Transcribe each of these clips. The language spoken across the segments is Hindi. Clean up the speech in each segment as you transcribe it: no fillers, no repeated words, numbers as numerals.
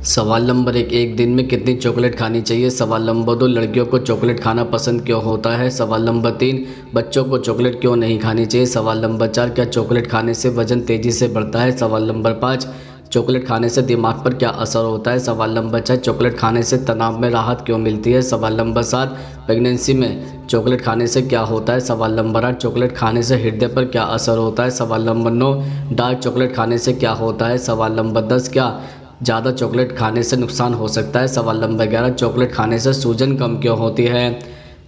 सवाल नंबर एक दिन में कितनी चॉकलेट खानी चाहिए। सवाल नंबर 2, लड़कियों को चॉकलेट खाना पसंद क्यों होता है। सवाल नंबर 3, बच्चों को चॉकलेट क्यों नहीं खानी चाहिए। सवाल नंबर 4, क्या चॉकलेट खाने से वजन तेज़ी से बढ़ता है। सवाल नंबर 5, चॉकलेट खाने से दिमाग पर क्या असर होता है। सवाल नंबर 6, चॉकलेट खाने से तनाव में राहत क्यों मिलती है। सवाल नंबर 7, प्रेगनेंसी में चॉकलेट खाने से क्या होता है। सवाल नंबर 8, चॉकलेट खाने से हृदय पर क्या असर होता है। सवाल नंबर 9, डार्क चॉकलेट खाने से क्या होता है। सवाल नंबर 10, क्या ज़्यादा चॉकलेट खाने से नुकसान हो सकता है। सवाल नंबर 11, चॉकलेट खाने से सूजन कम क्यों होती है।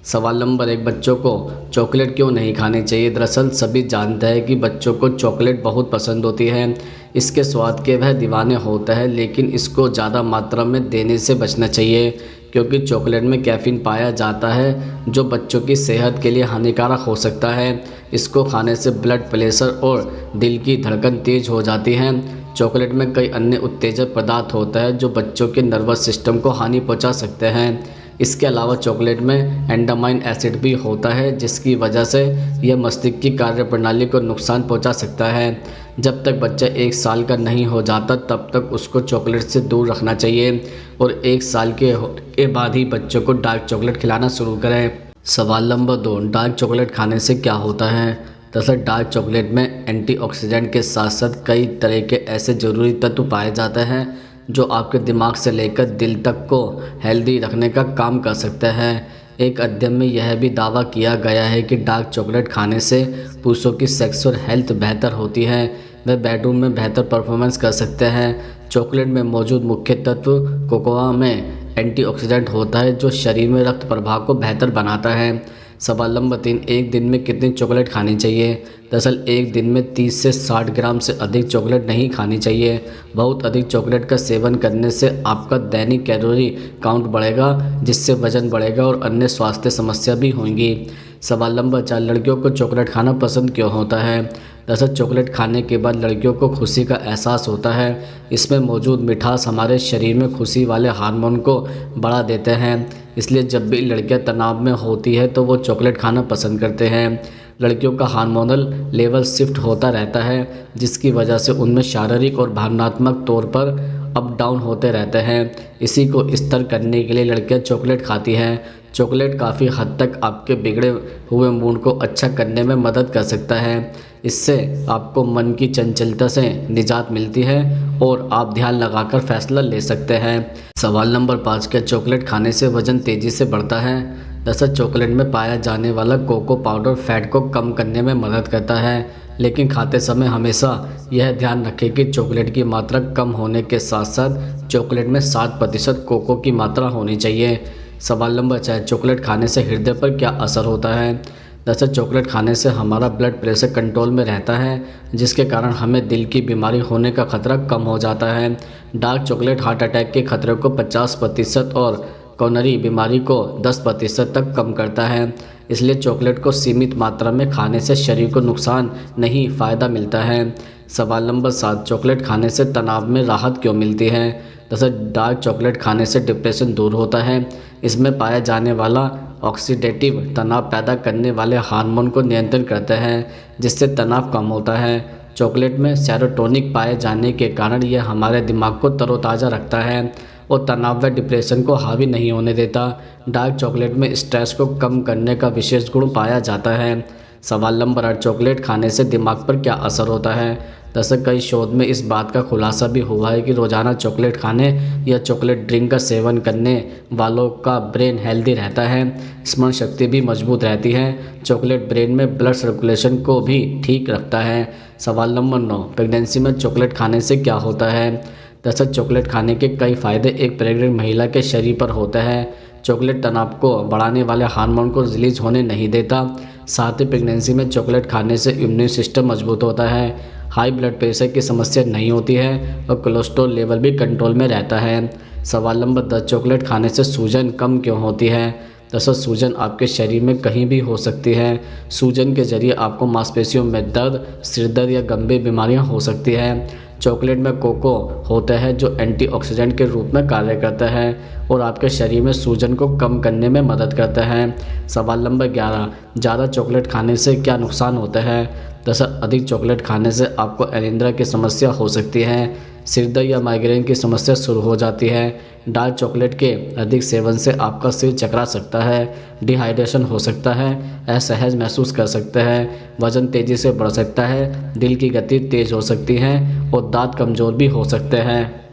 सवाल नंबर 1, बच्चों को चॉकलेट क्यों नहीं खानी चाहिए। दरअसल सभी जानते हैं कि बच्चों को चॉकलेट बहुत पसंद होती है। इसके स्वाद के वह दीवाने होते हैं, लेकिन इसको ज़्यादा मात्रा में देने से बचना चाहिए, क्योंकि चॉकलेट में कैफ़ीन पाया जाता है जो बच्चों की सेहत के लिए हानिकारक हो सकता है। इसको खाने से ब्लड प्रेशर और दिल की धड़कन तेज़ हो जाती है। चॉकलेट में कई अन्य उत्तेजक पदार्थ होता है जो बच्चों के नर्वस सिस्टम को हानि पहुंचा सकते हैं। इसके अलावा चॉकलेट में एंडामाइन एसिड भी होता है, जिसकी वजह से यह मस्तिष्क की कार्यप्रणाली को नुकसान पहुंचा सकता है। जब तक बच्चा 1 साल का नहीं हो जाता तब तक उसको चॉकलेट से दूर रखना चाहिए और 1 साल के बाद ही बच्चों को डार्क चॉकलेट खिलाना शुरू करें। सवाल नंबर 2, डार्क चॉकलेट खाने से क्या होता है। दरअसल डार्क चॉकलेट में एंटीऑक्सीडेंट के साथ साथ कई तरह के ऐसे ज़रूरी तत्व पाए जाते हैं जो आपके दिमाग से लेकर दिल तक को हेल्दी रखने का काम कर सकते हैं। एक अध्ययन में यह भी दावा किया गया है कि डार्क चॉकलेट खाने से पुरुषों की सेक्सुअल हेल्थ बेहतर होती है, वे बेडरूम में बेहतर परफॉर्मेंस कर सकते हैं। चॉकलेट में मौजूद मुख्य तत्व कोकोआ में एंटीऑक्सीडेंट होता है जो शरीर में रक्त प्रवाह को बेहतर बनाता है। सवाल नंबर 3, एक दिन में कितनी चॉकलेट खानी चाहिए। दरअसल एक दिन में 30 से 60 ग्राम से अधिक चॉकलेट नहीं खानी चाहिए। बहुत अधिक चॉकलेट का सेवन करने से आपका दैनिक कैलोरी काउंट बढ़ेगा, जिससे वजन बढ़ेगा और अन्य स्वास्थ्य समस्या भी होंगी। सवाल नंबर 4, लड़कियों को चॉकलेट खाना पसंद क्यों होता है। दरअसल चॉकलेट खाने के बाद लड़कियों को खुशी का एहसास होता है। इसमें मौजूद मिठास हमारे शरीर में खुशी वाले हार्मोन को बढ़ा देते हैं, इसलिए जब भी लड़कियां तनाव में होती है तो वो चॉकलेट खाना पसंद करते हैं। लड़कियों का हार्मोनल लेवल शिफ्ट होता रहता है, जिसकी वजह से उनमें शारीरिक और भावनात्मक तौर पर अप डाउन होते रहते हैं। इसी को स्थिर करने के लिए लड़कियां चॉकलेट खाती हैं। चॉकलेट काफ़ी हद तक आपके बिगड़े हुए मूड को अच्छा करने में मदद कर सकता है। इससे आपको मन की चंचलता से निजात मिलती है और आप ध्यान लगाकर फैसला ले सकते हैं। सवाल नंबर 5, क्या चॉकलेट खाने से वज़न तेज़ी से बढ़ता है। दरअसल चॉकलेट में पाया जाने वाला कोको पाउडर फैट को कम करने में मदद करता है, लेकिन खाते समय हमेशा यह ध्यान रखें कि चॉकलेट की मात्रा कम होने के साथ साथ चॉकलेट में 60% कोको की मात्रा होनी चाहिए। सवाल नंबर 6, चॉकलेट खाने से हृदय पर क्या असर होता है। दरअसल चॉकलेट खाने से हमारा ब्लड प्रेशर कंट्रोल में रहता है, जिसके कारण हमें दिल की बीमारी होने का खतरा कम हो जाता है। डार्क चॉकलेट हार्ट अटैक के खतरे को 50% और कॉरोनरी बीमारी को 10% तक कम करता है। इसलिए चॉकलेट को सीमित मात्रा में खाने से शरीर को नुकसान नहीं, फ़ायदा मिलता है। सवाल नंबर 7, चॉकलेट खाने से तनाव में राहत क्यों मिलती है। दरअसल डार्क चॉकलेट खाने से डिप्रेशन दूर होता है। इसमें पाया जाने वाला ऑक्सीडेटिव तनाव पैदा करने वाले हार्मोन को नियंत्रण करते हैं, जिससे तनाव कम होता है। चॉकलेट में सेरोटोनिन पाए जाने के कारण यह हमारे दिमाग को तरोताज़ा रखता है और तनाव व डिप्रेशन को हावी नहीं होने देता। डार्क चॉकलेट में स्ट्रेस को कम करने का विशेष गुण पाया जाता है। सवाल नंबर 8, चॉकलेट खाने से दिमाग पर क्या असर होता है। दरअसल कई शोध में इस बात का खुलासा भी हुआ है कि रोज़ाना चॉकलेट खाने या चॉकलेट ड्रिंक का सेवन करने वालों का ब्रेन हेल्दी रहता है, स्मरण शक्ति भी मजबूत रहती है। चॉकलेट ब्रेन में ब्लड सर्कुलेशन को भी ठीक रखता है। सवाल नंबर 9, प्रेगनेंसी में चॉकलेट खाने से क्या होता है। दरअसल चॉकलेट खाने के कई फ़ायदे एक प्रेग्नेंट महिला के शरीर पर होते हैं। चॉकलेट तनाव को बढ़ाने वाले हार्मोन को रिलीज होने नहीं देता। साथ ही प्रेगनेंसी में चॉकलेट खाने से इम्यून सिस्टम मजबूत होता है, हाई ब्लड प्रेशर की समस्या नहीं होती है और कोलेस्ट्रॉल लेवल भी कंट्रोल में रहता है। सवाल नंबर 10, चॉकलेट खाने से सूजन कम क्यों होती है। दरअसल सूजन आपके शरीर में कहीं भी हो सकती है। सूजन के जरिए आपको मांसपेशियों में दर्द, सिर दर्द या गंभीर बीमारियां हो सकती हैं। चॉकलेट में कोको होता है जो एंटीऑक्सीडेंट के रूप में कार्य करता है और आपके शरीर में सूजन को कम करने में मदद करता है। सवाल नंबर 11, ज़्यादा चॉकलेट खाने से क्या नुकसान होता है। दरअसल अधिक चॉकलेट खाने से आपको अनिद्रा की समस्या हो सकती है, सिर दर्द या माइग्रेन की समस्या शुरू हो जाती है। डार्क चॉकलेट के अधिक सेवन से आपका सिर चकरा सकता है, डिहाइड्रेशन हो सकता है, असहज महसूस कर सकते हैं, वजन तेज़ी से बढ़ सकता है, दिल की गति तेज़ हो सकती है और दांत कमज़ोर भी हो सकते हैं।